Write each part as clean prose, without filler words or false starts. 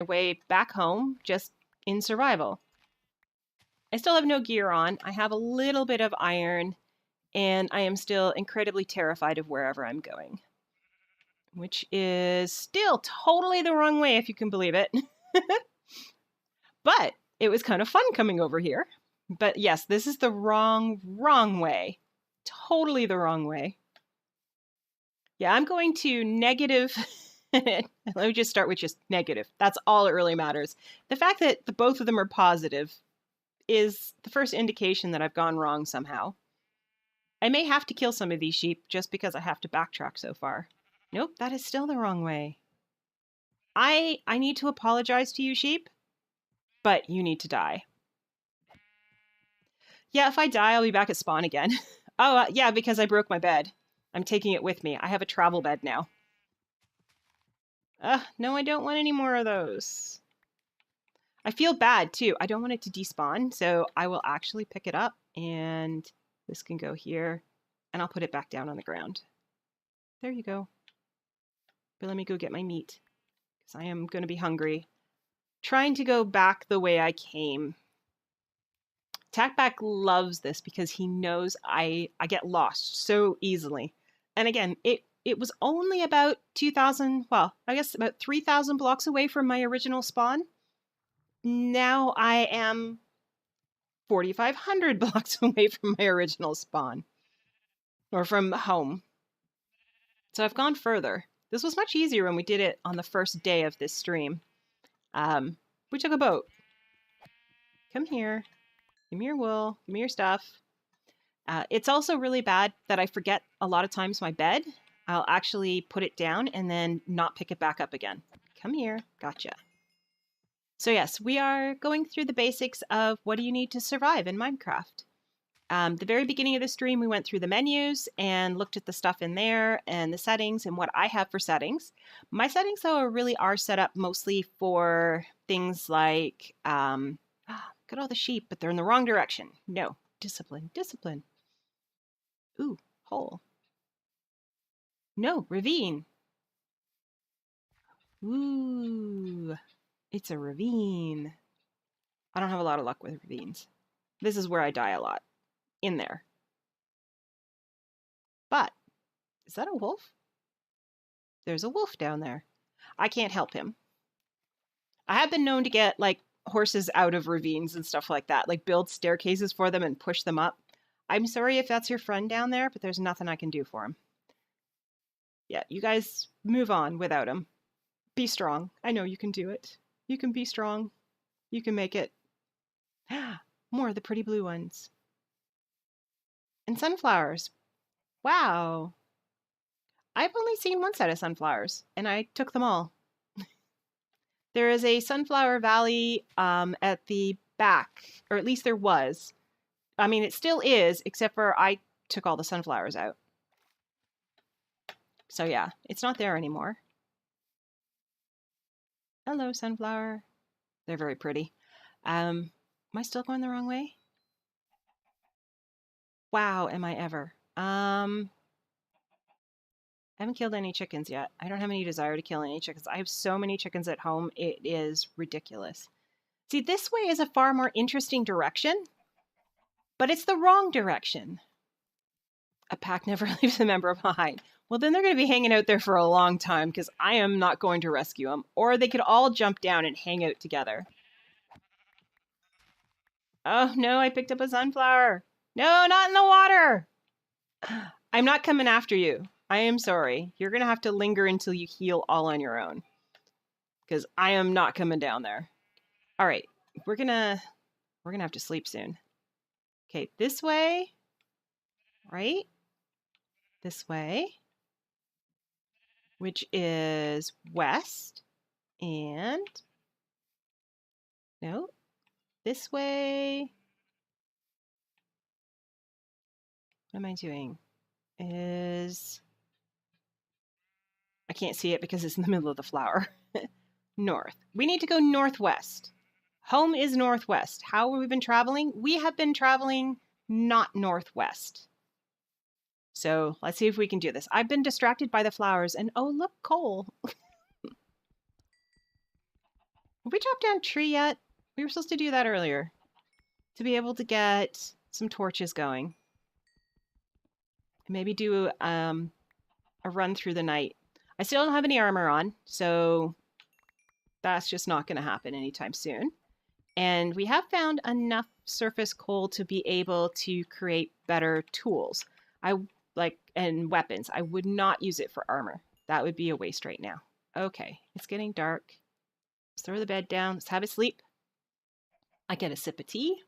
my way back home just in survival. I still have no gear on. I have a little bit of iron, and I am still incredibly terrified of wherever I'm going. Which is still totally the wrong way, if you can believe it. But it was kind of fun coming over here. But yes, this is the wrong way. Totally the wrong way. Yeah, I'm going to negative. Let me just start with just negative. That's all that really matters. The fact that both of them are positive is the first indication that I've gone wrong somehow. I may have to kill some of these sheep just because I have to backtrack so far. Nope, that is still the wrong way. I need to apologize to you, sheep, but you need to die. Yeah, if I die, I'll be back at spawn again. Oh, yeah, because I broke my bed. I'm taking it with me. I have a travel bed now. No, I don't want any more of those. I feel bad, too. I don't want it to despawn, so I will actually pick it up, and this can go here, and I'll put it back down on the ground. There you go. But let me go get my meat, because I am going to be hungry. Trying to go back the way I came. Tackback loves this because he knows I get lost so easily. And again, it was only about 2,000, well, I guess about 3,000 blocks away from my original spawn. Now I am 4,500 blocks away from my original spawn. Or from home. So I've gone further. This was much easier when we did it on the first day of this stream. We took a boat. Come here. Give me your wool. Give me your stuff. It's also really bad that I forget a lot of times my bed. I'll actually put it down and then not pick it back up again. Come here. Gotcha. So yes, we are going through the basics of what do you need to survive in Minecraft. The very beginning of the stream, we went through the menus and looked at the stuff in there and the settings and what I have for settings. My settings, though, really are set up mostly for things like, look at all the sheep, but they're in the wrong direction. No, discipline, discipline. Ooh, hole. No, ravine. Ooh, it's a ravine. I don't have a lot of luck with ravines. This is where I die a lot. In there. But, is that a wolf? There's a wolf down there. I can't help him. I have been known to get, like, horses out of ravines and stuff like that. Like, build staircases for them and push them up. I'm sorry if that's your friend down there, but there's nothing I can do for him. Yeah, you guys move on without him. Be strong. I know you can do it. You can be strong. You can make it. More of the pretty blue ones. And sunflowers. Wow. I've only seen one set of sunflowers, and I took them all. There is a sunflower valley at the back, or at least there was. I mean, it still is, except for I took all the sunflowers out. So yeah, it's not there anymore. Hello, sunflower. They're very pretty. Am I still going the wrong way? Wow, am I ever. I haven't killed any chickens yet. I don't have any desire to kill any chickens. I have so many chickens at home, it is ridiculous. See, this way is a far more interesting direction, but it's the wrong direction. A pack never leaves a member behind. Well, then they're going to be hanging out there for a long time because I am not going to rescue them. Or they could all jump down and hang out together. Oh, no, I picked up a sunflower. No, not in the water. I'm not coming after you. I am sorry. You're going to have to linger until you heal all on your own. Because I am not coming down there. All right, we're gonna have to sleep soon. Okay, this way. Right? This way. Which is west. And no, this way. What am I doing? Is I can't see it because it's in the middle of the flower. North. We need to go northwest. Home is northwest. How have we been traveling? We have been traveling not northwest. So let's see if we can do this. I've been distracted by the flowers and oh, look, coal. Have we chopped down a tree yet? We were supposed to do that earlier. To be able to get some torches going. Maybe do a run through the night. I still don't have any armor on, so that's just not going to happen anytime soon. And we have found enough surface coal to be able to create better tools. And weapons. I would not use it for armor. That would be a waste right now. Okay, it's getting dark. Let's throw the bed down. Let's have a sleep. I get a sip of tea.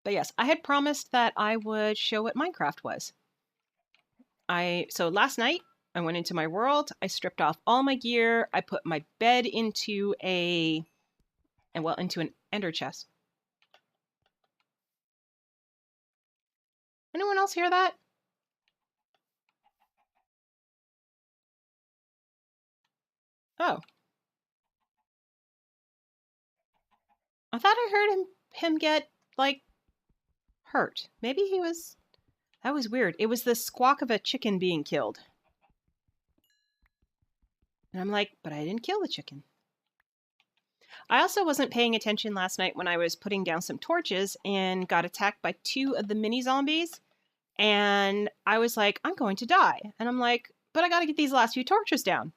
But yes, I had promised that I would show what Minecraft was. So last night, I went into my world. I stripped off all my gear. I put my bed into an ender chest. Anyone else hear that? Oh. I thought I heard him get, like, hurt. Maybe he was... That was weird. It was the squawk of a chicken being killed. And I'm like, but I didn't kill the chicken. I also wasn't paying attention last night when I was putting down some torches and got attacked by 2 of the mini zombies. And I was like, I'm going to die. And I'm like, but I got to get these last few torches down.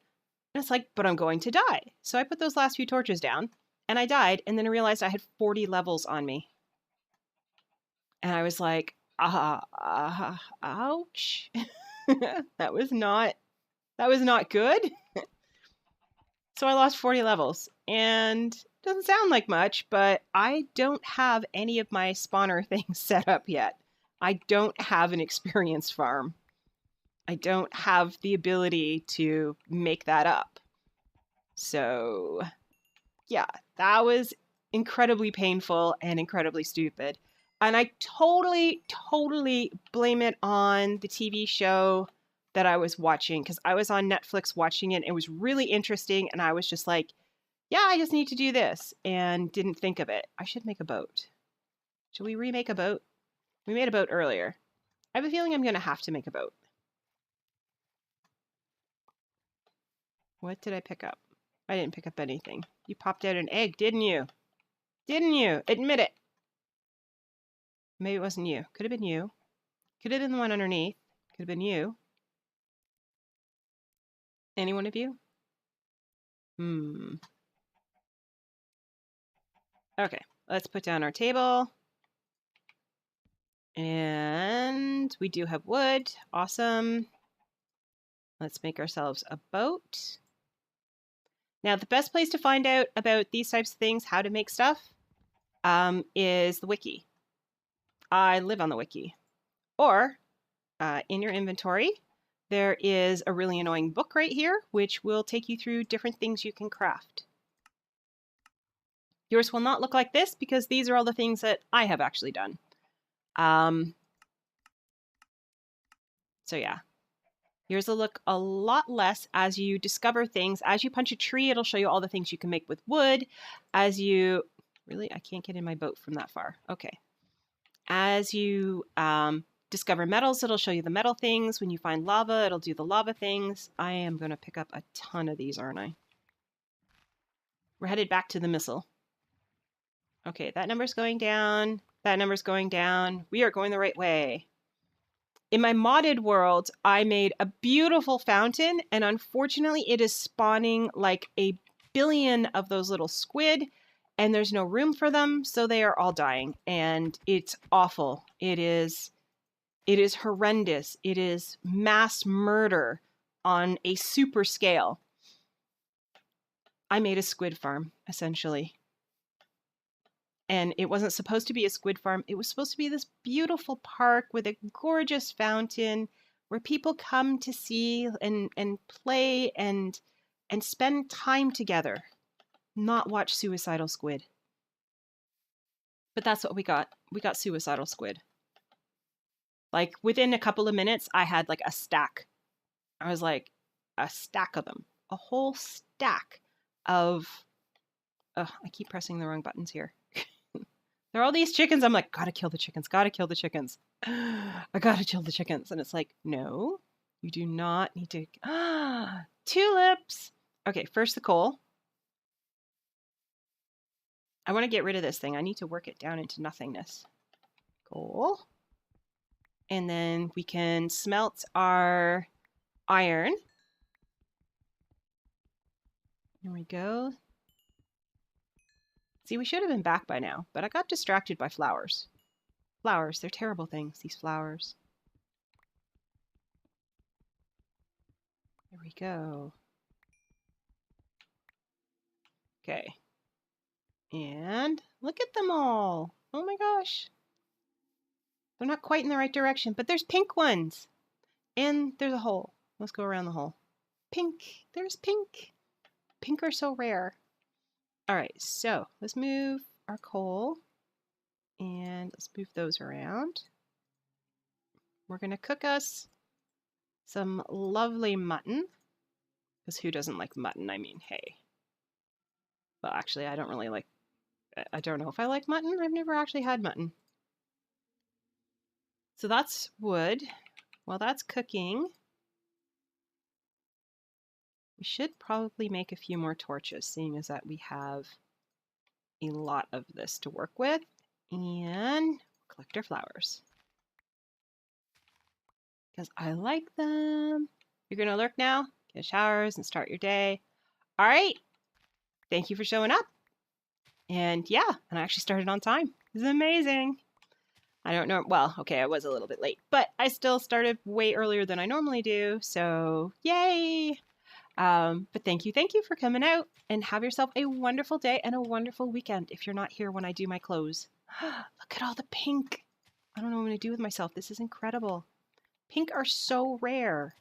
And it's like, but I'm going to die. So I put those last few torches down and I died. And then I realized I had 40 levels on me. And I was like, ouch. That was not good. So I lost 40 levels, and it doesn't sound like much, but I don't have any of my spawner things set up yet. I don't have an experienced farm. I don't have the ability to make that up. So, yeah, that was incredibly painful and incredibly stupid. And I totally blame it on the TV show that I was watching, because I was on Netflix watching it. It was really interesting, and I was just like, yeah, I just need to do this, and didn't think of it. I should make a boat. Should we remake a boat? We made a boat earlier. I have a feeling I'm going to have to make a boat. What did I pick up? I didn't pick up anything. You popped out an egg, didn't you? Didn't you? Admit it. Maybe it wasn't you. Could have been you. Could have been the one underneath. Could have been you. Any one of you? Okay, let's put down our table. And we do have wood. Awesome. Let's make ourselves a boat. Now, the best place to find out about these types of things, how to make stuff, is the wiki. I live on the wiki. Or, in your inventory, there is a really annoying book right here, which will take you through different things you can craft. Yours will not look like this, because these are all the things that I have actually done. So yeah, yours will look a lot less as you discover things. As you punch a tree, it'll show you all the things you can make with wood. Really, I can't get in my boat from that far. Okay. As you discover metals, it'll show you the metal things. When you find lava, it'll do the lava things. I am going to pick up a ton of these, aren't I? We're headed back to the missile. Okay, that number's going down. That number's going down. We are going the right way. In my modded world, I made a beautiful fountain, and unfortunately it is spawning like a billion of those little squid, and there's no room for them, so they are all dying, and it's awful. It is horrendous. It is mass murder on a super scale. I made a squid farm, essentially. And it wasn't supposed to be a squid farm. It was supposed to be this beautiful park with a gorgeous fountain where people come to see and play and spend time together, not watch suicidal squid. But that's what we got. We got suicidal squid. Like, within a couple of minutes, I had like a stack. I was like, a stack of them. A whole stack of... Oh, I keep pressing the wrong buttons here. There are all these chickens. I'm like, gotta kill the chickens, gotta kill the chickens. I gotta kill the chickens. And it's like, no, You do not need to... tulips! Okay, first the coal. I want to get rid of this thing. I need to work it down into nothingness. Coal. And then we can smelt our iron. There we go. See, we should have been back by now, but I got distracted by flowers. Flowers, they're terrible things, these flowers. There we go. Okay. And look at them all. Oh my gosh. They're not quite in the right direction, but there's pink ones. And there's a hole. Let's go around the hole. Pink. There's pink. Pink are so rare. All right, so let's move our coal. And let's move those around. We're going to cook us some lovely mutton. Because who doesn't like mutton? I mean, hey. Well, actually, I don't really like... I don't know if I like mutton. I've never actually had mutton. So that's wood. While that's cooking, we should probably make a few more torches, seeing as that we have a lot of this to work with. And collect our flowers. Because I like them. You're going to lurk now, get showers, and start your day. All right. Thank you for showing up. And yeah, and I actually started on time. This is amazing. I don't know. Well, okay, I was a little bit late, but I still started way earlier than I normally do. So yay. But thank you for coming out, and have yourself a wonderful day and a wonderful weekend if you're not here when I do my close. Look at all the pink. I don't know what I'm going to do with myself. This is incredible. Pink are so rare,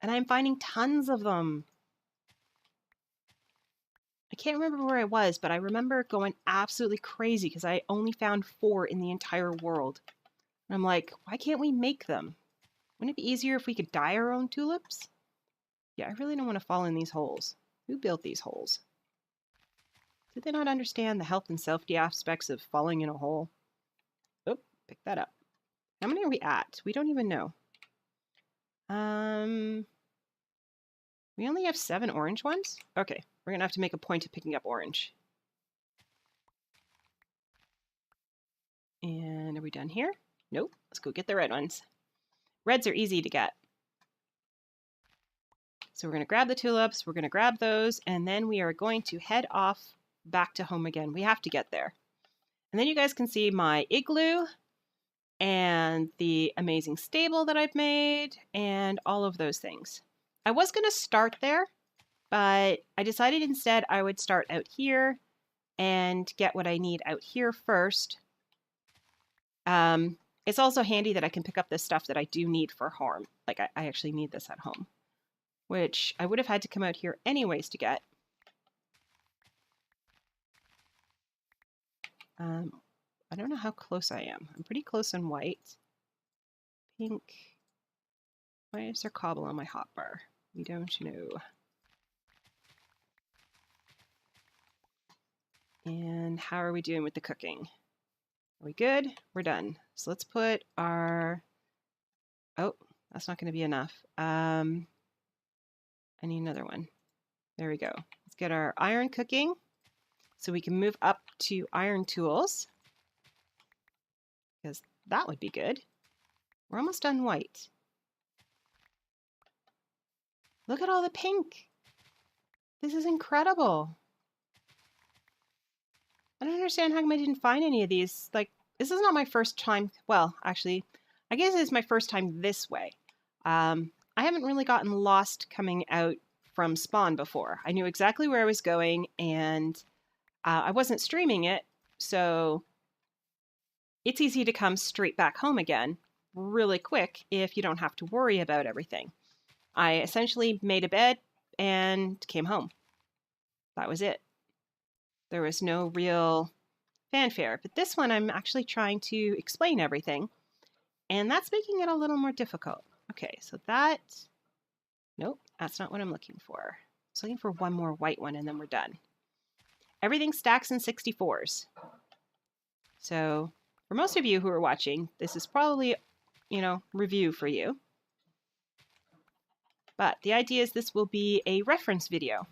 and I'm finding tons of them. I can't remember where I was, but I remember going absolutely crazy because I only found 4 in the entire world. And I'm like, why can't we make them? Wouldn't it be easier if we could dye our own tulips? Yeah, I really don't want to fall in these holes. Who built these holes? Did they not understand the health and safety aspects of falling in a hole? Oh, pick that up. How many are we at? We don't even know. We only have 7 orange ones? Okay, we're going to have to make a point of picking up orange. And are we done here? Nope. Let's go get the red ones. Reds are easy to get. So we're going to grab the tulips, we're going to grab those, and then we are going to head off back to home again. We have to get there. And then you guys can see my igloo and the amazing stable that I've made and all of those things. I was going to start there, but I decided instead I would start out here and get what I need out here first. It's also handy that I can pick up this stuff that I do need for home. Like I actually need this at home, which I would have had to come out here anyways to get. I don't know how close I am. I'm pretty close on white. Pink. Why is there cobble on my hotbar? We don't know. And how are we doing with the cooking? Are we good? We're done. So let's put our... Oh, that's not going to be enough. I need another one. There we go. Let's get our iron cooking so we can move up to iron tools, because that would be good. We're almost done white. Look at all the pink. This is incredible. I don't understand how come I didn't find any of these. Like, this is not my first time. Well, actually, I guess it's my first time this way. I haven't really gotten lost coming out from spawn before. I knew exactly where I was going, and I wasn't streaming it, so it's easy to come straight back home again really quick if you don't have to worry about everything. I essentially made a bed and came home. That was it. There was no real fanfare, but this one I'm actually trying to explain everything, and that's making it a little more difficult. Okay, so that... Nope, that's not what I'm looking for. I was looking for one more white one, and then we're done. Everything stacks in 64s. So for most of you who are watching, this is probably, review for you. But the idea is this will be a reference video.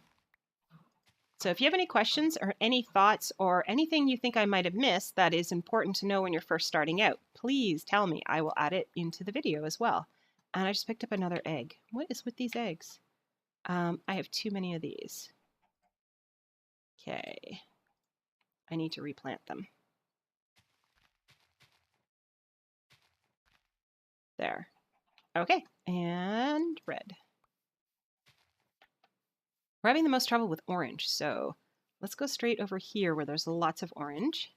So if you have any questions or any thoughts or anything you think I might have missed that is important to know when you're first starting out, please tell me. I will add it into the video as well. And I just picked up another egg. What is with these eggs? I have too many of these. Okay. I need to replant them. There. Okay. And red. We're having the most trouble with orange, so let's go straight over here where there's lots of orange.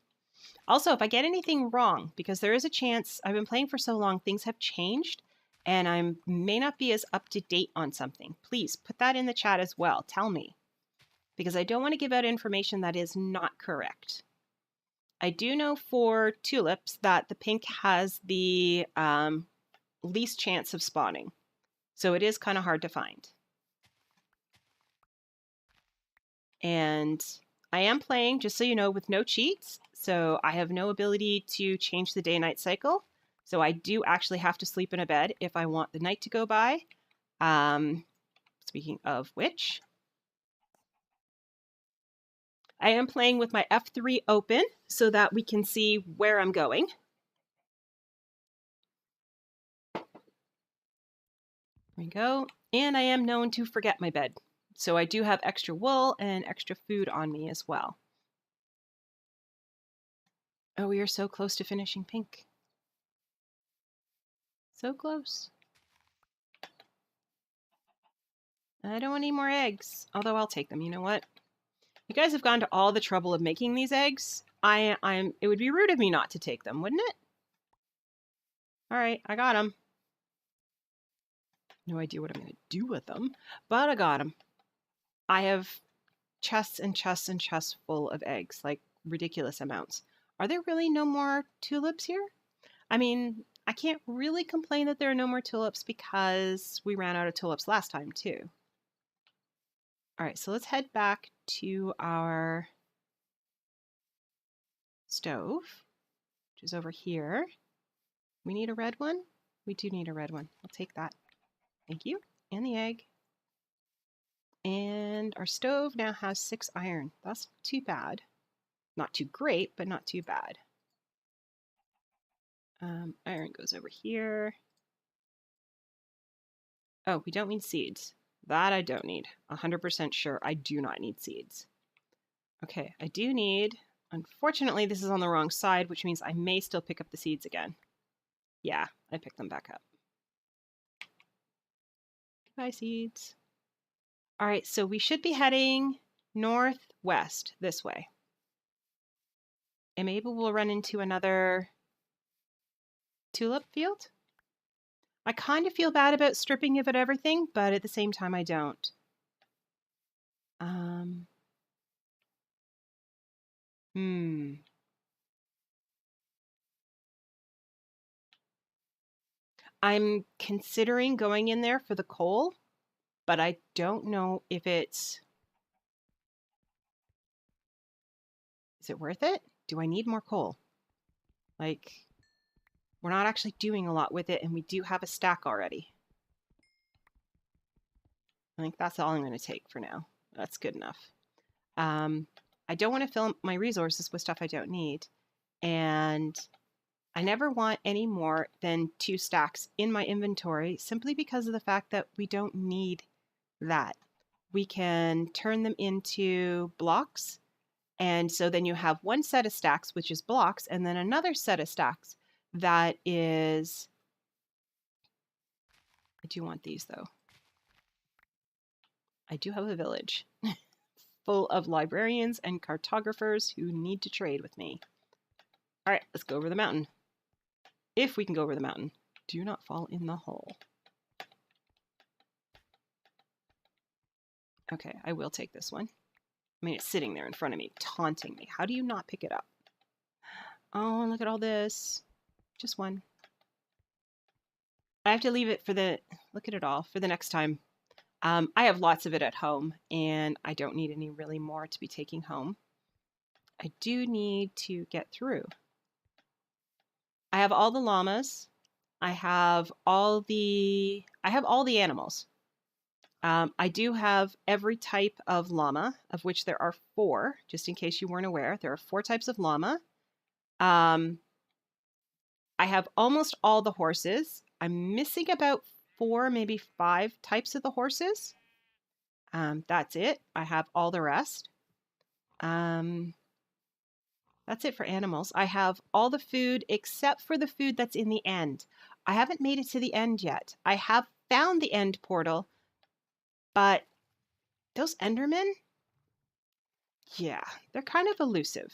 Also, if I get anything wrong, because there is a chance, I've been playing for so long, things have changed, and I may not be as up to date on something. Please put that in the chat as well. Tell me, because I don't want to give out information that is not correct. I do know for tulips that the pink has the least chance of spawning, so it is kind of hard to find. And I am playing, just so you know, with no cheats, so I have no ability to change the day-night cycle. So I do actually have to sleep in a bed if I want the night to go by. Speaking of which, I am playing with my F3 open so that we can see where I'm going. There we go. And I am known to forget my bed. So I do have extra wool and extra food on me as well. Oh, we are so close to finishing pink. So close. I don't want any more eggs, although I'll take them. You know what? You guys have gone to all the trouble of making these eggs. It would be rude of me not to take them, wouldn't it? All right, I got them. No idea what I'm going to do with them, but I got them. I have chests and chests and chests full of eggs, like ridiculous amounts. Are there really no more tulips here? I mean, I can't really complain that there are no more tulips because we ran out of tulips last time too. All right, so let's head back to our stove, which is over here. We need a red one? We do need a red one. I'll take that. Thank you. And the egg. And our stove now has 6 iron. That's not too bad. Not too great, but not too bad. Iron goes over here. Oh, we don't need seeds. That I don't need. 100% sure I do not need seeds. Okay, I do need... Unfortunately, this is on the wrong side, which means I may still pick up the seeds again. Yeah, I picked them back up. Bye, seeds. All right, so we should be heading northwest this way. And maybe we'll run into another tulip field. I kind of feel bad about stripping of it everything, but at the same time I don't. I'm considering going in there for the coal, but I don't know if it's... Is it worth it? Do I need more coal? Like, we're not actually doing a lot with it, and we do have a stack already. I think that's all I'm going to take for now. That's good enough. I don't want to fill my resources with stuff I don't need, and I never want any more than 2 stacks in my inventory simply because of the fact that we don't need that. We can turn them into blocks, and so then you have one set of stacks, which is blocks, and then another set of stacks that is... I do want these, though. I do have a village full of librarians and cartographers who need to trade with me. All right, let's go over the mountain. If we can go over the mountain. Do not fall in the hole. Okay, I will take this one. I mean, it's sitting there in front of me, taunting me. How do you not pick it up? Oh, look at all this. Just one. I have to leave it for the... Look at it all. For the next time. I have lots of it at home, and I don't need any really more to be taking home. I do need to get through. I have all the llamas. I have all the animals. I do have every type of llama, of which there are 4, just in case you weren't aware. There are 4 types of llama. I have almost all the horses. I'm missing about 4, maybe 5 types of the horses. That's it. I have all the rest. That's it for animals. I have all the food except for the food that's in the end. I haven't made it to the end yet. I have found the end portal, but those Endermen, yeah, they're kind of elusive.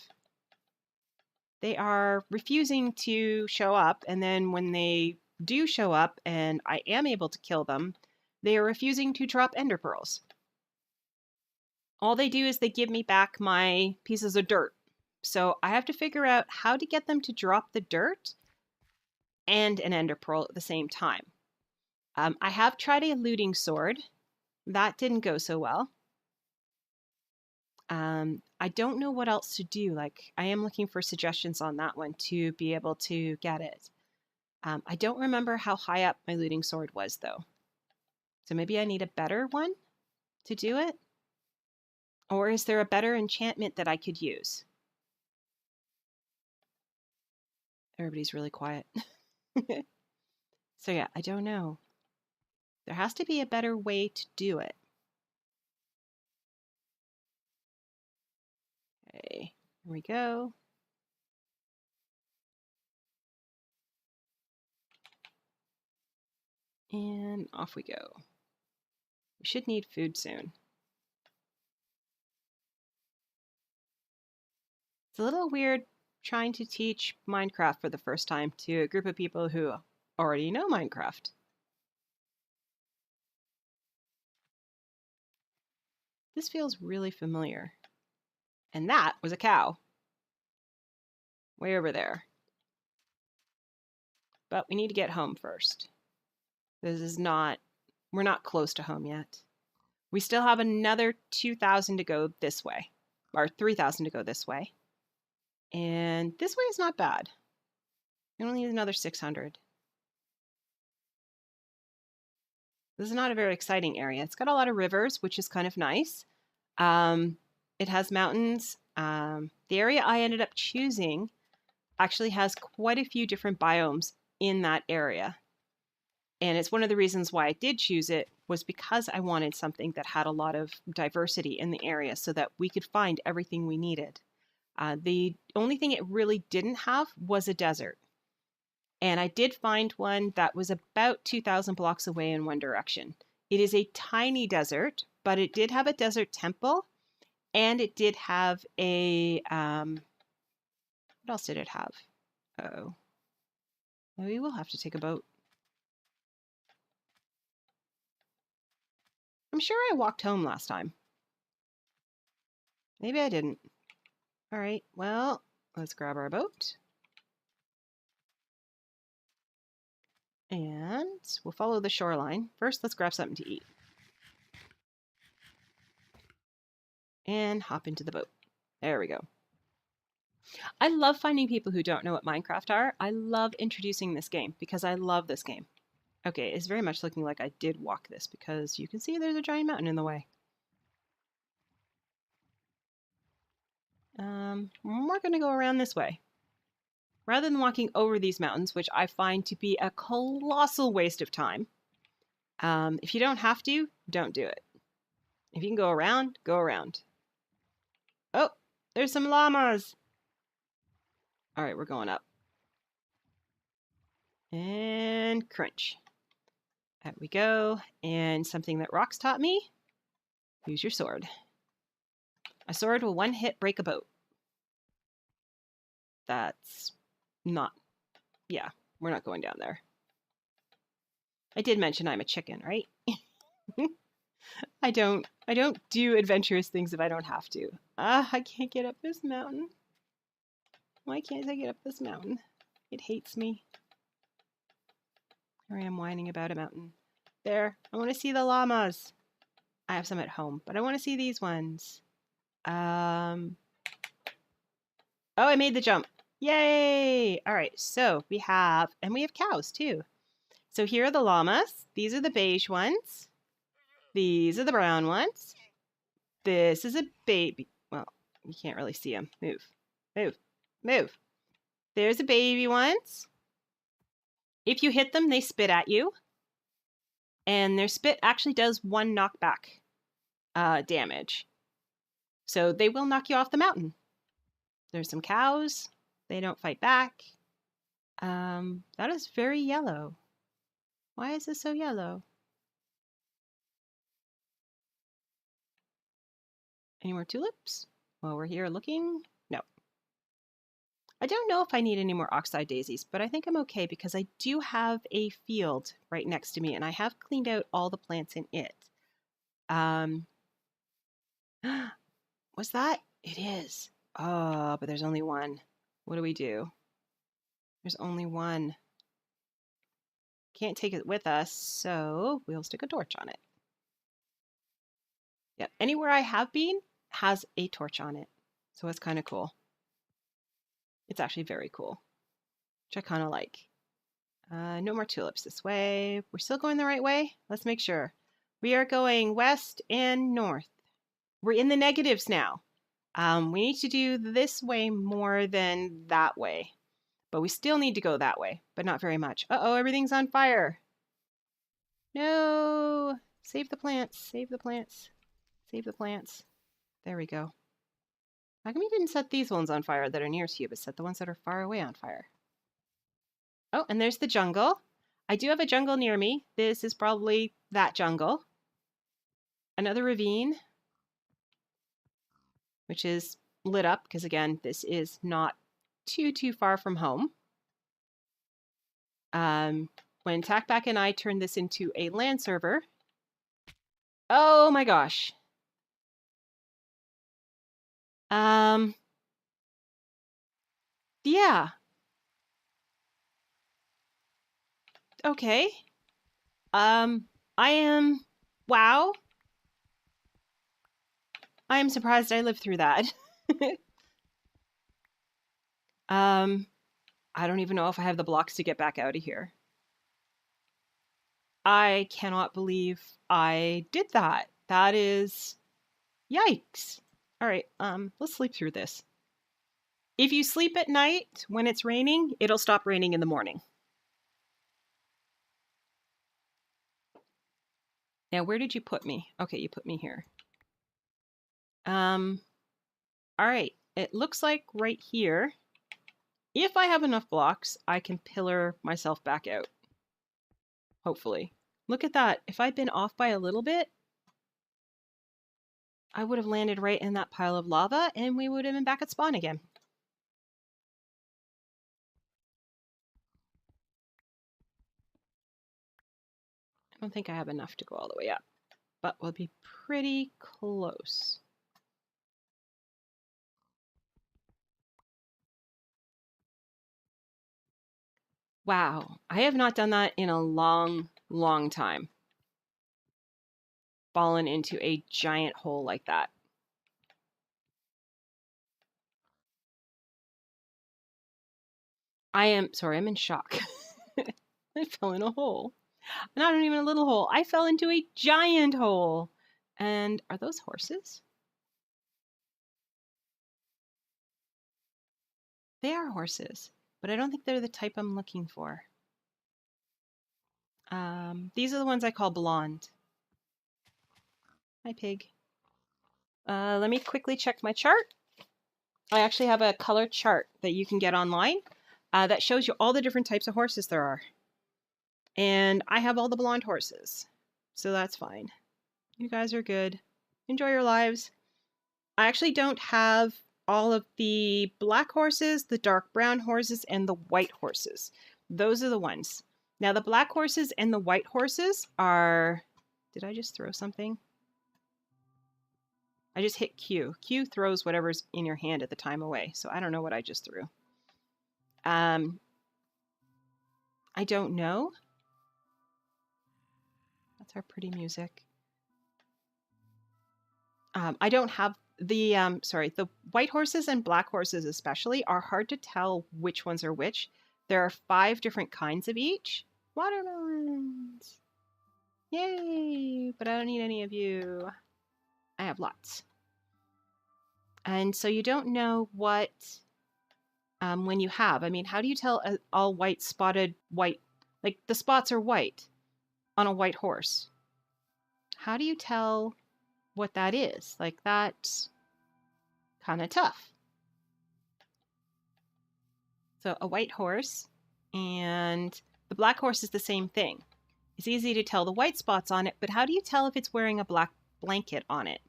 They are refusing to show up, and then when they do show up and I am able to kill them, they are refusing to drop ender pearls. All they do is they give me back my pieces of dirt. So I have to figure out how to get them to drop the dirt and an ender pearl at the same time. I have tried a looting sword. That didn't go so well. I don't know what else to do. Like, I am looking for suggestions on that one to be able to get it. I don't remember how high up my looting sword was, though. So maybe I need a better one to do it? Or is there a better enchantment that I could use? Everybody's really quiet. So yeah, I don't know. There has to be a better way to do it. Okay, here we go. And off we go. We should need food soon. It's a little weird trying to teach Minecraft for the first time to a group of people who already know Minecraft. This feels really familiar. And that was a cow. Way over there. But we need to get home first. We're not close to home yet. We still have another 2,000 to go this way, or 3,000 to go this way. And this way is not bad. We only need another 600. This is not a very exciting area. It's got a lot of rivers, which is kind of nice. It has mountains. The area I ended up choosing actually has quite a few different biomes in that area. And it's one of the reasons why I did choose it was because I wanted something that had a lot of diversity in the area so that we could find everything we needed. The only thing it really didn't have was a desert. And I did find one that was about 2,000 blocks away in one direction. It is a tiny desert, but it did have a desert temple, and it did have a, what else did it have? Uh-oh. Maybe we'll have to take a boat. I'm sure I walked home last time. Maybe I didn't. All right, well, let's grab our boat. And we'll follow the shoreline. First, let's grab something to eat. And hop into the boat. There we go. I love finding people who don't know what Minecraft are. I love introducing this game because I love this game. Okay, it's very much looking like I did walk this because you can see there's a giant mountain in the way. We're going to go around this way. Rather than walking over these mountains, which I find to be a colossal waste of time, if you don't have to, don't do it. If you can go around, go around. Oh, there's some llamas. All right, we're going up. And crunch. Out we go. And something that Rox taught me, use your sword. A sword will one hit break a boat. That's not, yeah, we're not going down there. I did mention I'm a chicken, right? I don't do adventurous things if I don't have to. I can't get up this mountain. Why can't I get up this mountain? It hates me. Here I am whining about a mountain. There, I want to see the llamas. I have some at home, but I want to see these ones. Oh, I made the jump. Yay! All right, so we have cows too. So here are the llamas. These are the beige ones. These are the brown ones. This is a baby. Well, you can't really see them. Move, move, move. There's a baby ones. If you hit them, they spit at you. And their spit actually does 1 knockback damage. So they will knock you off the mountain. There's some cows. They don't fight back. That is very yellow. Why is this so yellow? Any more tulips? While we're here looking? No. I don't know if I need any more oxeye daisies, but I think I'm okay because I do have a field right next to me and I have cleaned out all the plants in it. Was that? It is. Oh, but there's only one. What do we do? There's only one. Can't take it with us, so we'll stick a torch on it. Yep, anywhere I have been has a torch on it. So it's kind of cool. It's actually very cool, which I kind of like. No more tulips this way. We're still going the right way? Let's make sure. We are going west and north. We're in the negatives now. We need to do this way more than that way. But we still need to go that way, but not very much. Uh-oh, everything's on fire. No! Save the plants, save the plants, save the plants. There we go. How come you didn't set these ones on fire that are near to you, but set the ones that are far away on fire? Oh, and there's the jungle. I do have a jungle near me. This is probably that jungle. Another ravine, which is lit up because, again, this is not too far from home. When Tackback and I turned this into a LAN server, oh my gosh. Yeah. Okay. Wow. I am surprised I lived through that. I don't even know if I have the blocks to get back out of here. I cannot believe I did that. That is... Yikes. All right, let's sleep through this. If you sleep at night when it's raining, it'll stop raining in the morning. Now, where did you put me? Okay, you put me here. All right, it looks like right here, if I have enough blocks, I can pillar myself back out. Hopefully. Look at that. If I'd been off by a little bit, I would have landed right in that pile of lava and we would have been back at spawn again. I don't think I have enough to go all the way up, but we'll be pretty close. Wow, I have not done that in a long time. Fallen into a giant hole like that. I'm in shock. I fell in a hole. Not even a little hole. I fell into a giant hole. And are those horses? They are horses, but I don't think they're the type I'm looking for. These are the ones I call blonde. Hi, pig. Let me quickly check my chart. I actually have a color chart that you can get online that shows you all the different types of horses there are. And I have all the blonde horses, so that's fine. You guys are good. Enjoy your lives. I actually don't have all of the black horses, the dark brown horses, and the white horses. Those are the ones. Now, the black horses and the white horses are... Did I just throw something? I just hit Q. Q throws whatever's in your hand at the time away, so I don't know what I just threw. I don't know. That's our pretty music. I don't have the, the white horses and black horses especially are hard to tell which ones are which. There are 5 different kinds of each. Watermelons. Yay! But I don't need any of you. I have lots. And so you don't know what when you have. I mean, how do you tell all white spotted white? Like the spots are white on a white horse. How do you tell what that is? Like that's kind of tough. So a white horse and the black horse is the same thing. It's easy to tell the white spots on it, but how do you tell if it's wearing a black blanket on it?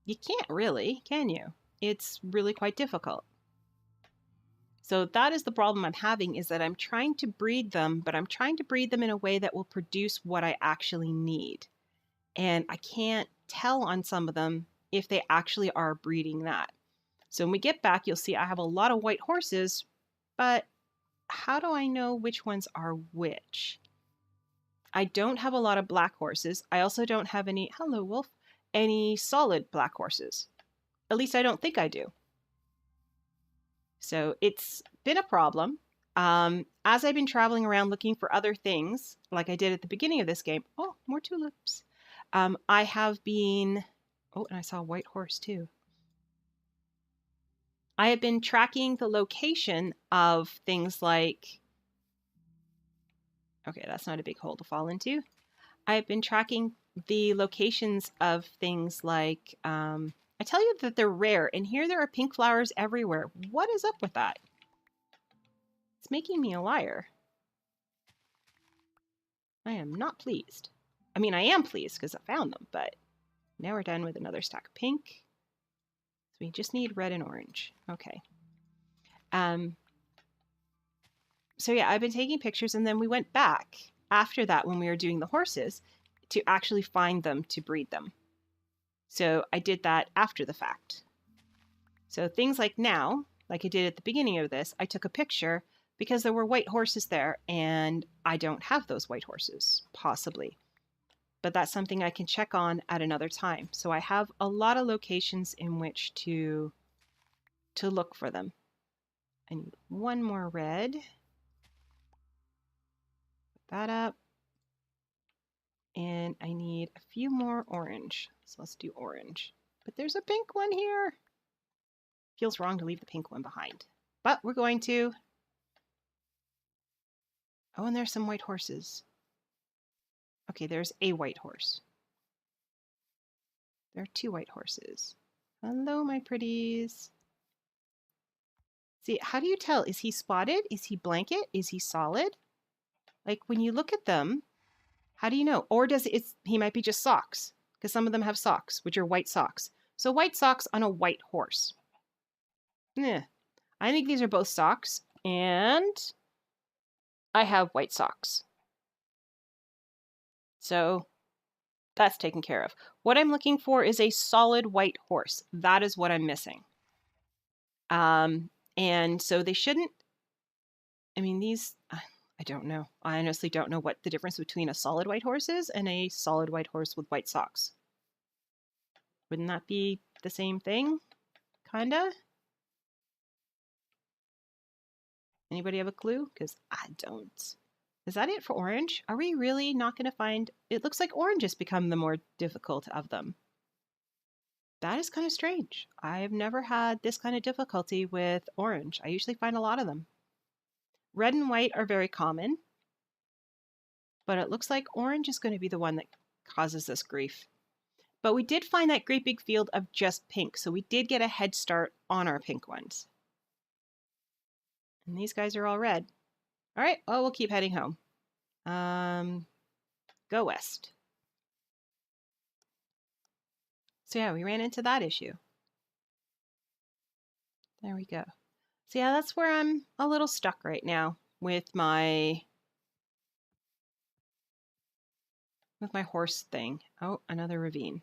You can't really, can you? It's really quite difficult. So that is the problem I'm having, is that I'm trying to breed them, but I'm trying to breed them in a way that will produce what I actually need. And I can't tell on some of them if they actually are breeding that. So when we get back, you'll see I have a lot of white horses, but how do I know which ones are which? I don't have a lot of black horses. I also don't have any, hello wolf, any solid black horses. At least I don't think I do. So it's been a problem. As I've been traveling around looking for other things, like I did at the beginning of this game. Oh, more tulips. I have been, oh, and I saw a white horse too. I have been tracking the location of things like, okay, that's not a big hole to fall into. I've been tracking the locations of things like, I tell you that they're rare, and here there are pink flowers everywhere. What is up with that? It's making me a liar. I am not pleased. I mean, I am pleased because I found them, but now we're done with another stack of pink. So we just need red and orange. Okay. So yeah, I've been taking pictures, and then we went back after that when we were doing the horses to actually find them to breed them. So I did that after the fact. So things like now, like I did at the beginning of this, I took a picture because there were white horses there, and I don't have those white horses, possibly. But that's something I can check on at another time. So I have a lot of locations in which to look for them. I need one more red. Put that up. And I need a few more orange. So let's do orange. But there's a pink one here. Feels wrong to leave the pink one behind. But we're going to. Oh, and there's some white horses. Okay, there's a white horse. There are two white horses. Hello, my pretties. See, how do you tell? Is he spotted? Is he blanket? Is he solid? Like when you look at them, how do you know? Or does he might be just socks, because some of them have socks, which are white socks. So white socks on a white horse. Yeah, I think these are both socks, and I have white socks. So that's taken care of. What I'm looking for is a solid white horse. That is what I'm missing. And so they shouldn't, I mean, these, I don't know. I honestly don't know what the difference between a solid white horse is and a solid white horse with white socks. Wouldn't that be the same thing? Kinda? Anybody have a clue? Because I don't. Is that it for orange? Are we really not going to find... It looks like orange has become the more difficult of them. That is kind of strange. I've never had this kind of difficulty with orange. I usually find a lot of them. Red and white are very common, but it looks like orange is going to be the one that causes this grief. But we did find that great big field of just pink, so we did get a head start on our pink ones. And these guys are all red. All right, well, we'll keep heading home. Go west. So yeah, we ran into that issue. There we go. So yeah, that's where I'm a little stuck right now with my horse thing. Oh, another ravine.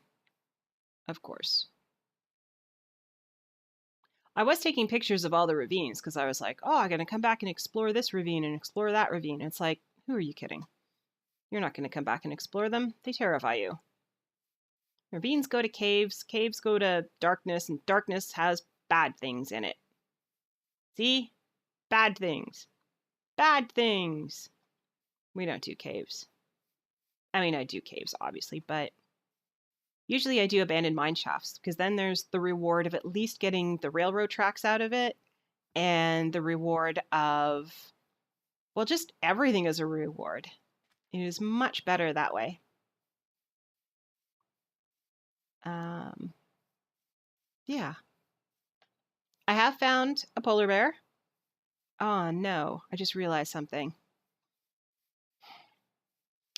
Of course. I was taking pictures of all the ravines because I was like, oh, I'm going to come back and explore this ravine and explore that ravine. It's like, who are you kidding? You're not going to come back and explore them. They terrify you. Ravines go to caves. Caves go to darkness, and darkness has bad things in it. See? Bad things. Bad things. We don't do caves. I mean, I do caves, obviously, but usually I do abandoned mine shafts because then there's the reward of at least getting the railroad tracks out of it and the reward of, well, just everything is a reward. It is much better that way. Yeah. I have found a polar bear. Oh no, I just realized something.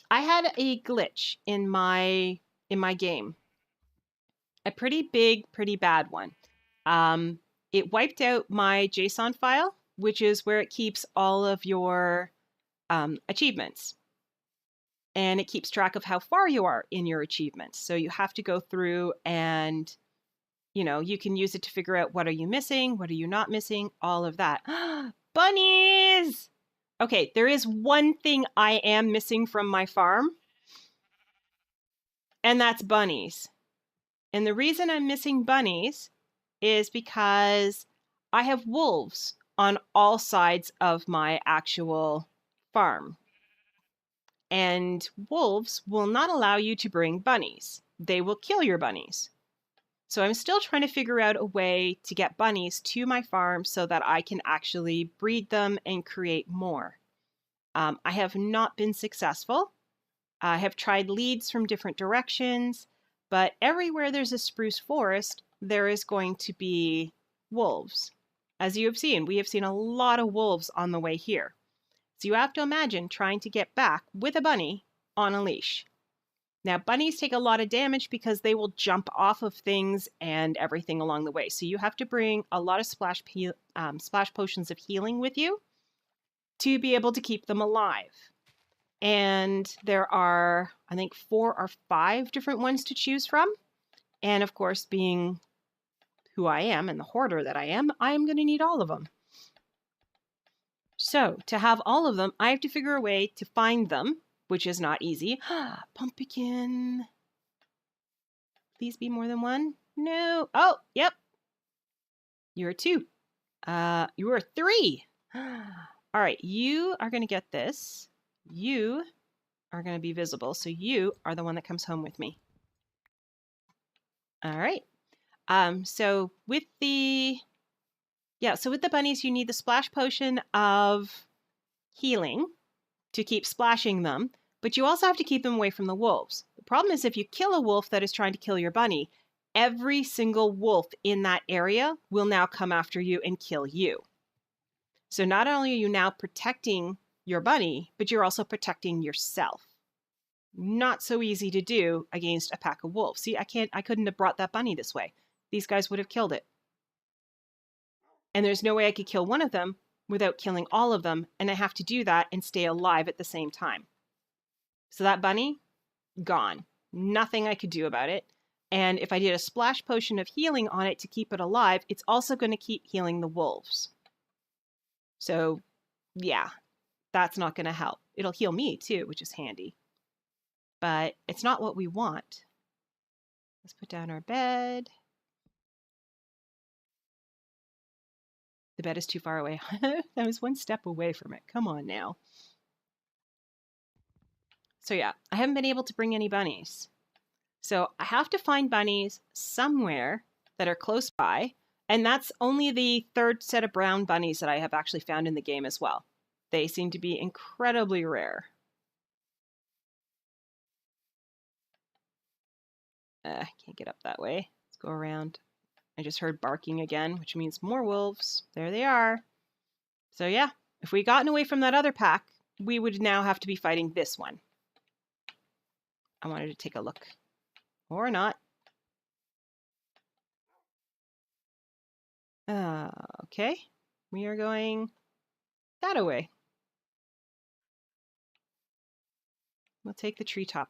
I had a glitch in my game. A pretty big, pretty bad one. It wiped out my JSON file, which is where it keeps all of your achievements. And it keeps track of how far you are in your achievements. So you have to go through and, you know, you can use it to figure out what are you missing, what are you not missing, all of that. Bunnies! Okay, there is one thing I am missing from my farm, and that's bunnies. And the reason I'm missing bunnies is because I have wolves on all sides of my actual farm. And wolves will not allow you to bring bunnies. They will kill your bunnies. So I'm still trying to figure out a way to get bunnies to my farm so that I can actually breed them and create more. I have not been successful. I have tried leads from different directions, but everywhere there's a spruce forest, there is going to be wolves. As you have seen, we have seen a lot of wolves on the way here. So you have to imagine trying to get back with a bunny on a leash. Now, bunnies take a lot of damage because they will jump off of things and everything along the way. So you have to bring a lot of splash potions of healing with you to be able to keep them alive. And there are, I think, 4 or 5 different ones to choose from. And of course, being who I am and the hoarder that I am going to need all of them. So to have all of them, I have to figure a way to find them, which is not easy. Pumpkin. Please be more than one. No. Oh, yep. You're 2. You are 3. All right, you are going to get this. You are going to be visible, so you are the one that comes home with me. All right. So with the bunnies, you need the splash potion of healing to keep splashing them, but you also have to keep them away from the wolves. The problem is if you kill a wolf that is trying to kill your bunny, every single wolf in that area will now come after you and kill you. So not only are you now protecting your bunny, but you're also protecting yourself. Not so easy to do against a pack of wolves. See, I couldn't have brought that bunny this way. These guys would have killed it. And there's no way I could kill one of them without killing all of them, and I have to do that and stay alive at the same time. So that bunny, gone. Nothing I could do about it. And if I did a splash potion of healing on it to keep it alive, it's also going to keep healing the wolves. So, yeah, that's not going to help. It'll heal me too, which is handy. But it's not what we want. Let's put down our bed. The bed is too far away. I was one step away from it. Come on now. So yeah, I haven't been able to bring any bunnies. So I have to find bunnies somewhere that are close by. And that's only the 3rd set of brown bunnies that I have actually found in the game as well. They seem to be incredibly rare. Can't get up that way. Let's go around. I just heard barking again, which means more wolves. There they are. So yeah, if we'd gotten away from that other pack, we would now have to be fighting this one. I wanted to take a look. Or not. Okay. We are going that away. We'll take the treetop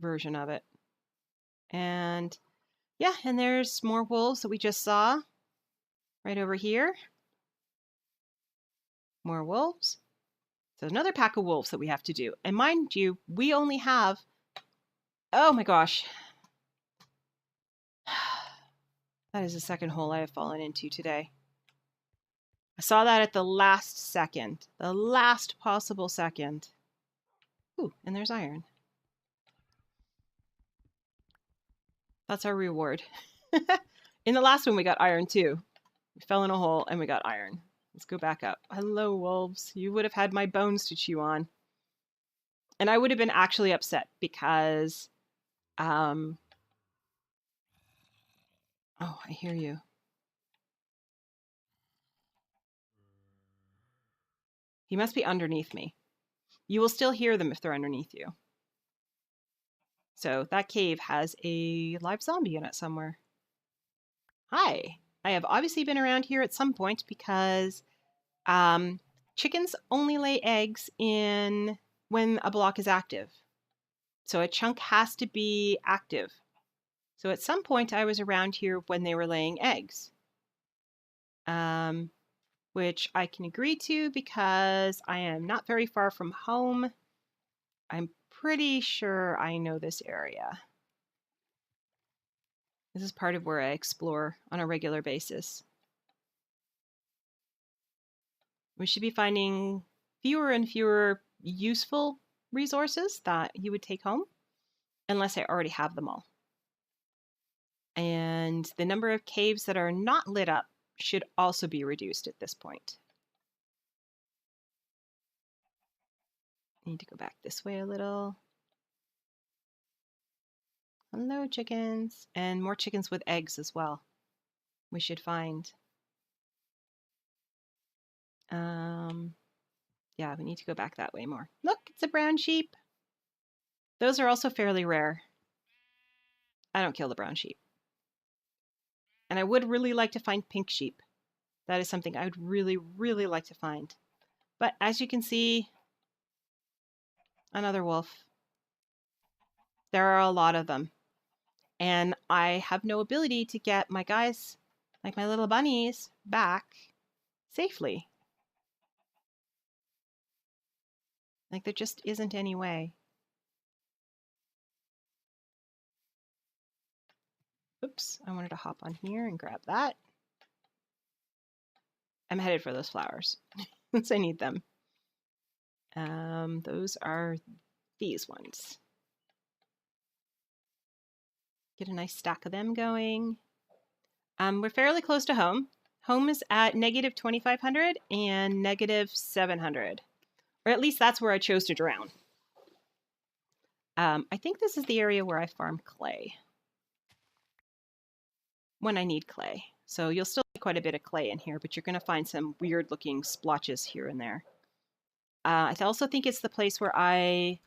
version of it. And yeah, and there's more wolves that we just saw right over here. More wolves. So another pack of wolves that we have to do. And mind you, we only have, oh my gosh. That is the second hole I have fallen into today. I saw that at the last second. The last possible second. Ooh, and there's iron. That's our reward. In the last one, we got iron too. We fell in a hole and we got iron. Let's go back up. Hello, wolves. You would have had my bones to chew on. And I would have been actually upset because, oh, I hear you. He must be underneath me. You will still hear them if they're underneath you. So that cave has a live zombie in it somewhere. Hi. I have obviously been around here at some point because chickens only lay eggs in when a block is active. So a chunk has to be active. So at some point I was around here when they were laying eggs. Which I can agree to because I am not very far from home. I'm pretty sure I know this area. This is part of where I explore on a regular basis. We should be finding fewer and fewer useful resources that you would take home, unless I already have them all. And the number of caves that are not lit up should also be reduced at this point. I need to go back this way a little. Hello, chickens. And more chickens with eggs as well. We should find. Yeah, we need to go back that way more. Look, it's a brown sheep. Those are also fairly rare. I don't kill the brown sheep. And I would really like to find pink sheep. That is something I would really, really like to find. But as you can see, another wolf. There are a lot of them. And I have no ability to get my guys, like my little bunnies, back safely. Like, there just isn't any way. Oops, I wanted to hop on here and grab that. I'm headed for those flowers since I need them. Those are these ones. Get a nice stack of them going. We're fairly close to home. Home is at negative 2,500 and negative 700. Or at least that's where I chose to drown. I think this is the area where I farm clay. When I need clay. So you'll still see quite a bit of clay in here, but you're going to find some weird looking splotches here and there. I also think it's the place where I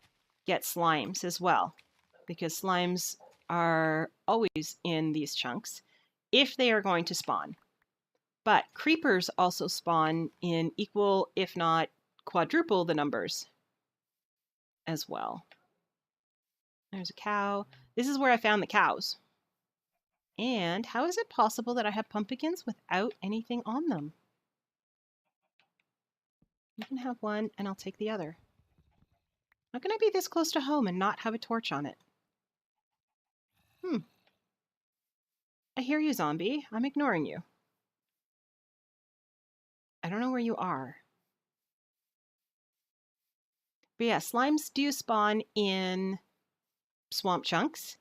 get slimes as well, because slimes are always in these chunks if they are going to spawn. But creepers also spawn in equal, if not quadruple, the numbers as well. There's a cow. This is where I found the cows. And how is it possible that I have pumpkins without anything on them? You can have one and I'll take the other. How can I be this close to home and not have a torch on it? I hear you, zombie. I'm ignoring you. I don't know where you are. But yeah, slimes do spawn in swamp chunks.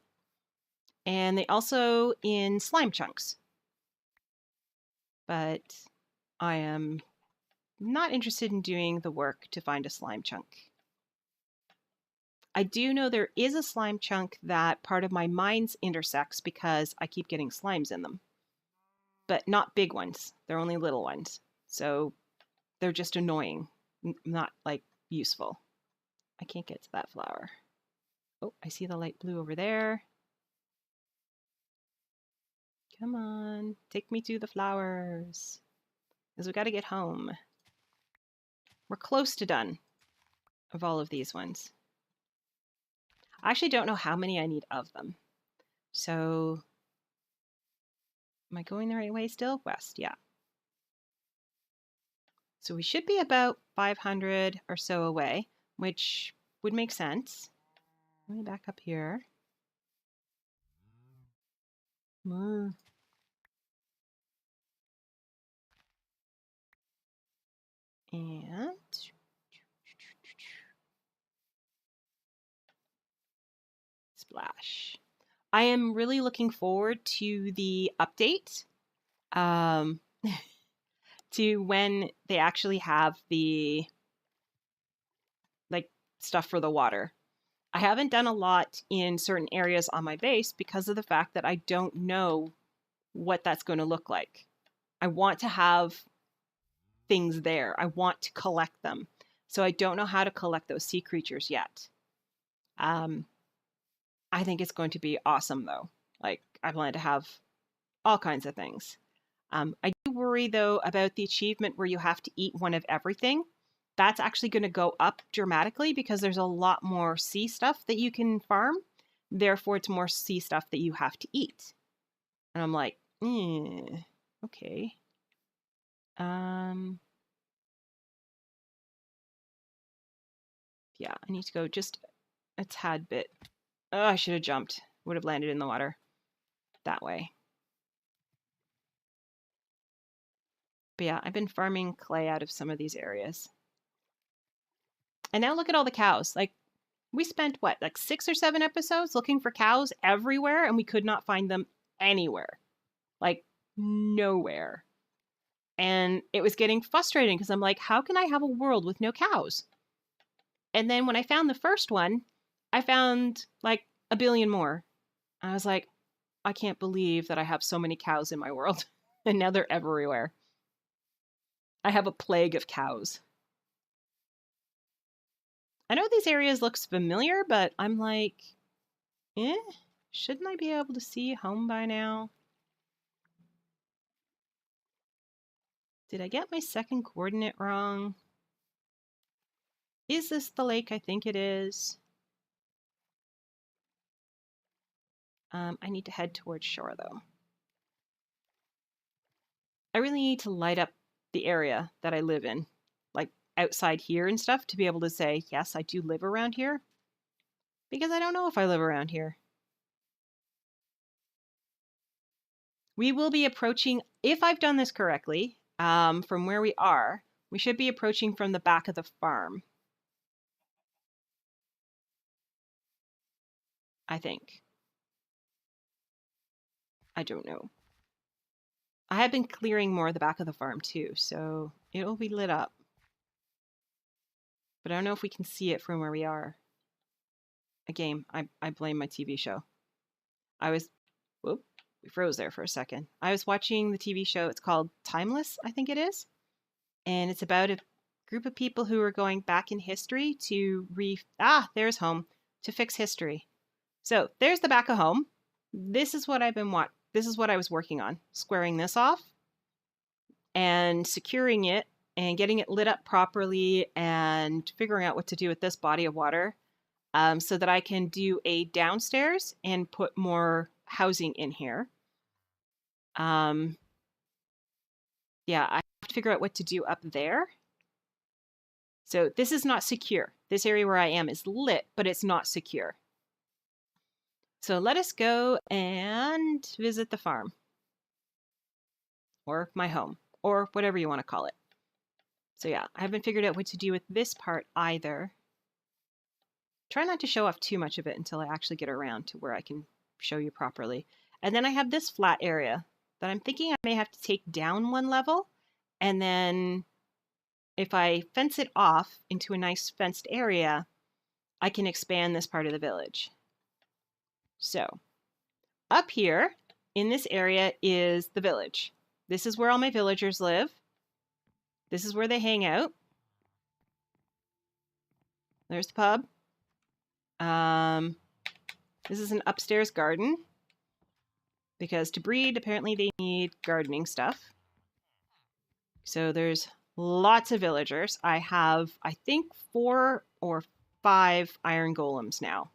And they also in slime chunks. But I am not interested in doing the work to find a slime chunk. I do know there is a slime chunk that part of my mines intersects because I keep getting slimes in them. But not big ones. They're only little ones. So they're just annoying, not like useful. I can't get to that flower. Oh, I see the light blue over there. Come on, take me to the flowers. Because we got to get home. We're close to done of all of these ones. I actually don't know how many I need of them. So, am I going the right way still? West, yeah. So we should be about 500 or so away, which would make sense. Let me back up here. And splash. I am really looking forward to the update, um, to when they actually have the like stuff for the water. I haven't done a lot in certain areas on my base because of the fact that I don't know what that's going to look like. I want to have things there. I want to collect them. So I don't know how to collect those sea creatures yet. Um, I think it's going to be awesome though. Like I plan to have all kinds of things. I do worry though about the achievement where you have to eat one of everything. That's actually going to go up dramatically because there's a lot more sea stuff that you can farm. Therefore, it's more sea stuff that you have to eat. And I'm like, okay. Yeah, I need to go just a tad bit. Oh, I should have jumped. Would have landed in the water that way. But yeah, I've been farming clay out of some of these areas. And now look at all the cows. Like, we spent what, like 6 or 7 episodes looking for cows everywhere, and we could not find them anywhere. Like, nowhere. And it was getting frustrating because I'm like, how can I have a world with no cows? And then when I found the first one, I found like a billion more. I was like, I can't believe that I have so many cows in my world. And now they're everywhere. I have a plague of cows. I know these areas looks familiar, but I'm like, shouldn't I be able to see home by now? Did I get my second coordinate wrong? Is this the lake I think it is? I need to head towards shore though. I really need to light up the area that I live in, like outside here and stuff, to be able to say, yes, I do live around here. Because I don't know if I live around here. We will be approaching, if I've done this correctly, from where we are, we should be approaching from the back of the farm. I think. I don't know. I have been clearing more of the back of the farm too, so it'll be lit up. But I don't know if we can see it from where we are. Again, I blame my TV show. Whoop, we froze there for a second. I was watching the TV show, it's called Timeless, I think it is. And it's about a group of people who are going back in history to there's home, to fix history. So there's the back of home. This is what this is what I was working on, squaring this off and securing it and getting it lit up properly and figuring out what to do with this body of water, so that I can do a downstairs and put more housing in here. Yeah, I have to figure out what to do up there. So this is not secure. This area where I am is lit, but it's not secure. So let us go and visit the farm. Or my home. Or whatever you want to call it. So yeah, I haven't figured out what to do with this part either. Try not to show off too much of it until I actually get around to where I can show you properly. And then I have this flat area that I'm thinking I may have to take down 1 level. And then if I fence it off into a nice fenced area, I can expand this part of the village. So up here in this area is the village. This is where all my villagers live. This is where they hang out. There's the pub. This is an upstairs garden because to breed, apparently they need gardening stuff. So there's lots of villagers. I have, I think, 4 or 5 iron golems now.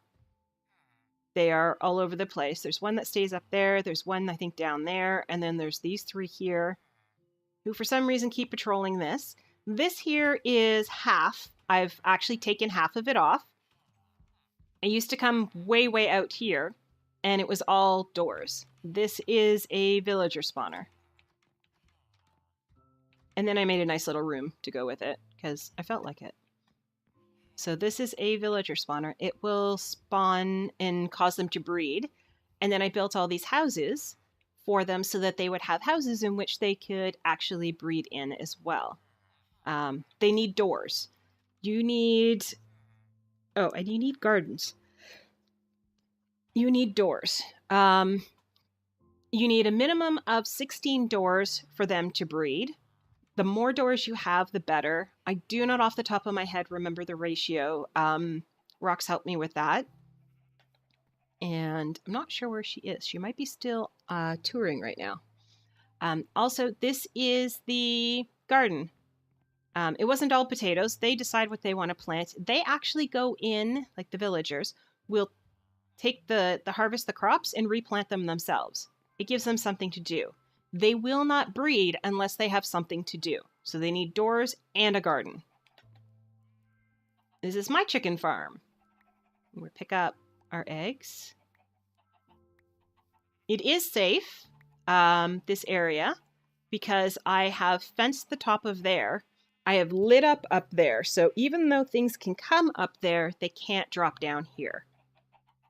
They are all over the place. There's one that stays up there. There's one, I think, down there. And then there's these 3 here who, for some reason, keep patrolling this. This here is half. I've actually taken half of it off. I used to come way, way out here, and it was all doors. This is a villager spawner. And then I made a nice little room to go with it, because I felt like it. So this is a villager spawner. It will spawn and cause them to breed. And then I built all these houses for them so that they would have houses in which they could actually breed in as well. They need doors. You need, oh, and you need gardens. You need doors. You need a minimum of 16 doors for them to breed. The more doors you have, the better. I do not off the top of my head remember the ratio. Rox helped me with that. And I'm not sure where she is. She might be still touring right now. Also, this is the garden. It wasn't all potatoes. They decide what they want to plant. They actually go in, like the villagers, will take harvest the crops and replant them themselves. It gives them something to do. They will not breed unless they have something to do. So they need doors and a garden. This is my chicken farm. We'll pick up our eggs. It is safe, this area, because I have fenced the top of there. I have lit up there. So even though things can come up there, they can't drop down here.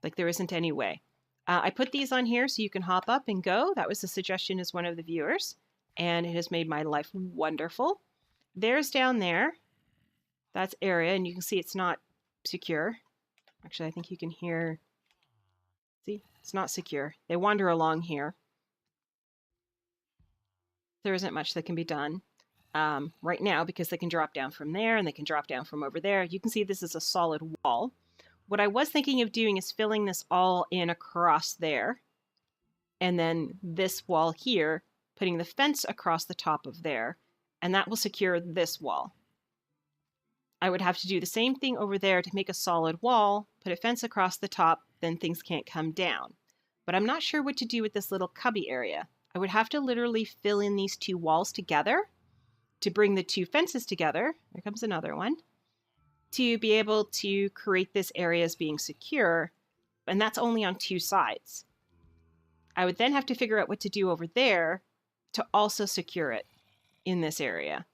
Like there isn't any way. I put these on here so you can hop up and go. That was a suggestion as one of the viewers, and it has made my life wonderful. There's down there. That's area, and you can see it's not secure. Actually, I think you can hear. See, it's not secure. They wander along here. There isn't much that can be done right now because they can drop down from there and they can drop down from over there. You can see this is a solid wall. What I was thinking of doing is filling this all in across there, and then this wall here, putting the fence across the top of there, and that will secure this wall. I would have to do the same thing over there to make a solid wall, put a fence across the top, then things can't come down. But I'm not sure what to do with this little cubby area. I would have to literally fill in these two walls together to bring the two fences together. There comes another one. To be able to create this area as being secure, and that's only on two sides. I would then have to figure out what to do over there to also secure it in this area.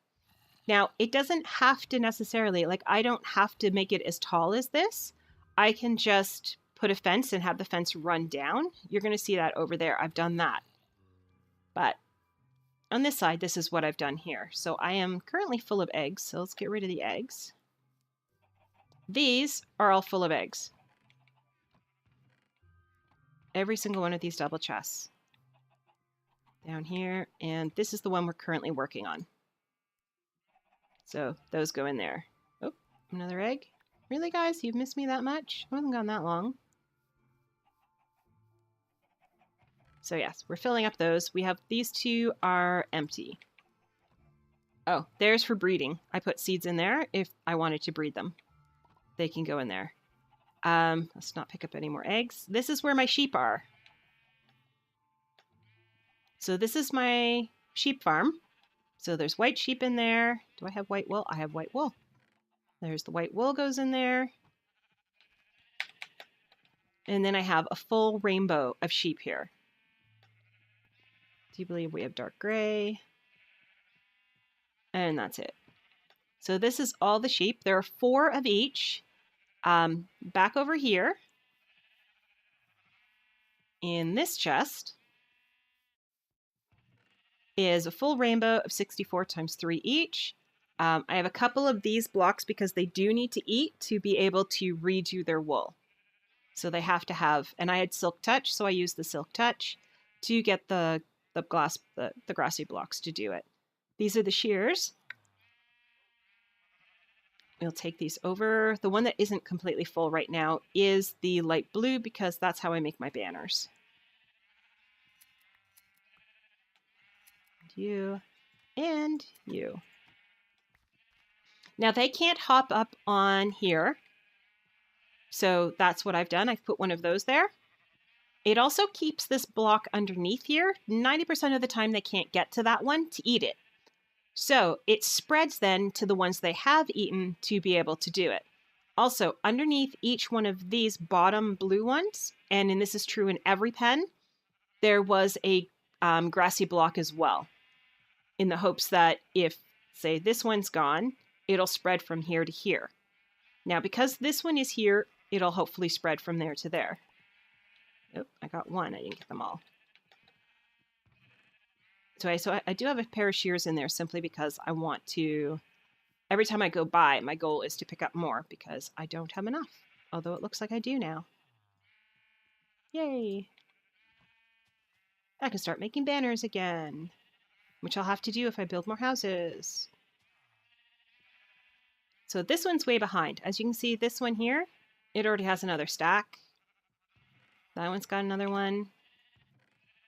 Now, it doesn't have to necessarily, like I don't have to make it as tall as this. I can just put a fence and have the fence run down. You're going to see that over there. I've done that. But on this side, this is what I've done here. So I am currently full of eggs, so let's get rid of the eggs. These are all full of eggs. Every single one of these double chests. Down here, and this is the one we're currently working on. So those go in there. Oh, another egg. Really, guys? You've missed me that much? I haven't gone that long. So yes, we're filling up those. We have these two are empty. Oh, there's for breeding. I put seeds in there if I wanted to breed them. They can go in there. Let's not pick up any more eggs. This is where my sheep are. So this is my sheep farm. So there's white sheep in there. Do I have white wool? I have white wool. There's the white wool goes in there. And then I have a full rainbow of sheep here. Do you believe we have dark gray? And that's it. So this is all the sheep. There are 4 of each. Back over here in this chest is a full rainbow of 64 times 3 each. I have a couple of these blocks because they do need to eat to be able to redo their wool. So they have to have, and I had Silk Touch, so I used the Silk Touch to get the grassy blocks to do it. These are the shears. We'll take these over. The one that isn't completely full right now is the light blue because that's how I make my banners. And you, and you. Now they can't hop up on here. So that's what I've done. I've put one of those there. It also keeps this block underneath here. 90% of the time they can't get to that one to eat it. So it spreads then to the ones they have eaten to be able to do it. Also, underneath each one of these bottom blue ones, and this is true in every pen, there was a grassy block as well, in the hopes that if, say, this one's gone, it'll spread from here to here. Now, because this one is here, it'll hopefully spread from there to there. Nope, I got one. I didn't get them all. So I do have a pair of shears in there simply because I want to, every time I go by, my goal is to pick up more because I don't have enough. Although it looks like I do now. Yay! I can start making banners again, which I'll have to do if I build more houses. So this one's way behind. As you can see, this one here, it already has another stack. That one's got another one.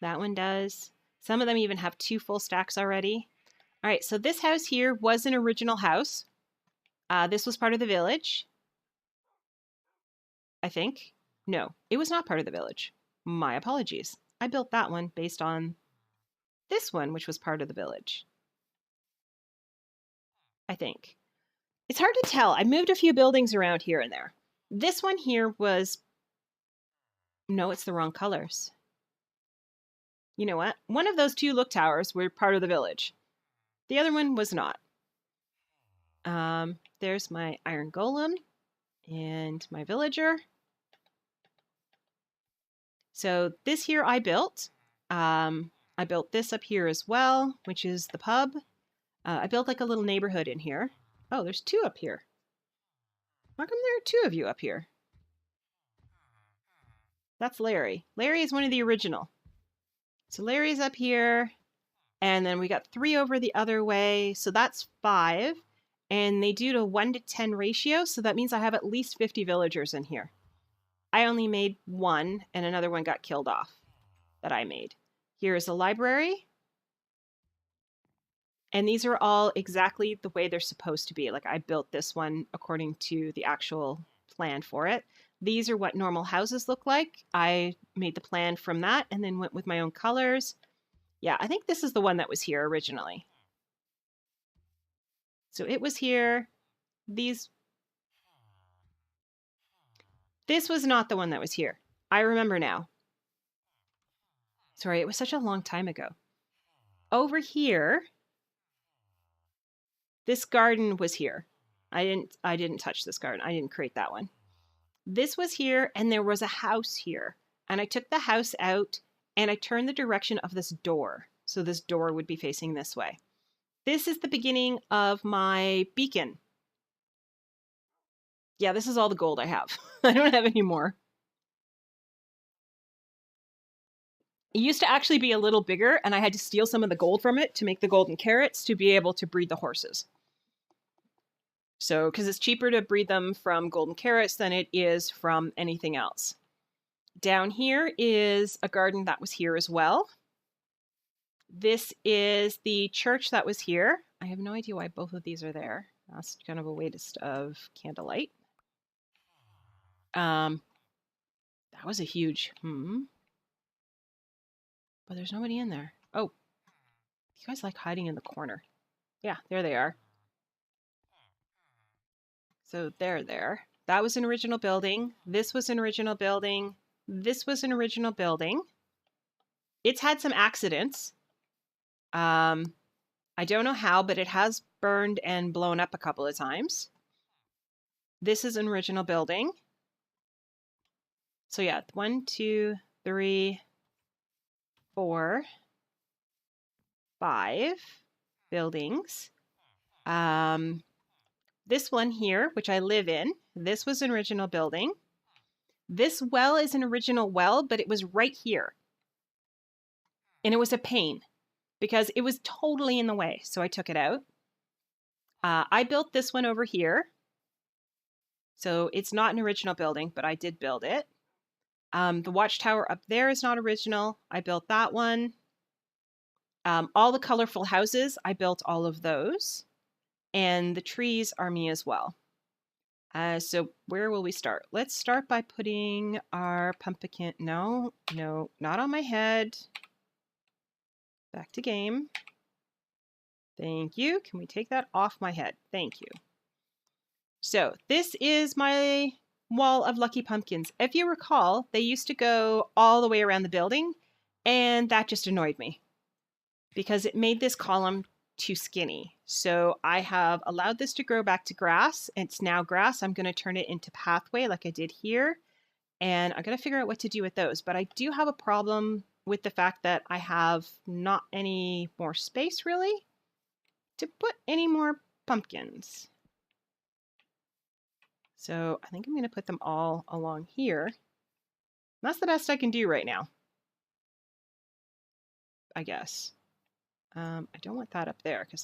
That one does. Some of them even have 2 full stacks already. All right, so this house here was an original house. This was part of the village, I think. No, it was not part of the village. My apologies. I built that one based on this one, which was part of the village. I think. It's hard to tell. I moved a few buildings around here and there. This one here was... No, it's the wrong colors. You know what? One of those 2 look towers were part of the village. The other one was not. There's my iron golem and my villager. So this here I built. I built this up here as well, which is the pub. I built like a little neighborhood in here. Oh, there's 2 up here. How come there are 2 of you up here? That's Larry. Larry is one of the original. So Larry's up here, and then we got 3 over the other way, so that's 5. And they do to 1 to 10 ratio, so that means I have at least 50 villagers in here. I only made 1, and another one got killed off that I made. Here is a library. And these are all exactly the way they're supposed to be. Like I built this one according to the actual plan for it. These are what normal houses look like. I made the plan from that and then went with my own colors. Yeah, I think this is the one that was here originally. So it was here. This was not the one that was here. I remember now. Sorry, it was such a long time ago. Over here, this garden was here. I didn't touch this garden. I didn't create that one. This was here, and there was a house here. And I took the house out, and I turned the direction of this door. So this door would be facing this way. This is the beginning of my beacon. Yeah, this is all the gold I have. I don't have any more. It used to actually be a little bigger, and I had to steal some of the gold from it to make the golden carrots to be able to breed the horses. So, because it's cheaper to breed them from golden carrots than it is from anything else. Down here is a garden that was here as well. This is the church that was here. I have no idea why both of these are there. That's kind of a waste of candlelight. That was a huge... But there's nobody in there. Oh, you guys like hiding in the corner. Yeah, there they are. So they're there. That was an original building. This was an original building. This was an original building. It's had some accidents. I don't know how, but it has burned and blown up a couple of times. This is an original building. So yeah, 1, 2, 3, 4, 5 buildings. This one here, which I live in, this was an original building. This well is an original well, but it was right here. And it was a pain because it was totally in the way. So I took it out. I built this one over here. So it's not an original building, but I did build it. The watchtower up there is not original. I built that one. All the colorful houses, I built all of those. And the trees are me as well. So where will we start? Let's start by putting our pumpkin. No, not on my head. Back to game. Thank you. Can we take that off my head? Thank you. So this is my wall of lucky pumpkins. If you recall, they used to go all the way around the building, and that just annoyed me because it made this column too skinny. So I have allowed this to grow back to grass. It's now grass. I'm going to turn it into pathway like I did here. And I got to figure out what to do with those. But I do have a problem with the fact that I have not any more space really to put any more pumpkins. So I think I'm going to put them all along here. That's the best I can do right now, I guess. I don't want that up there because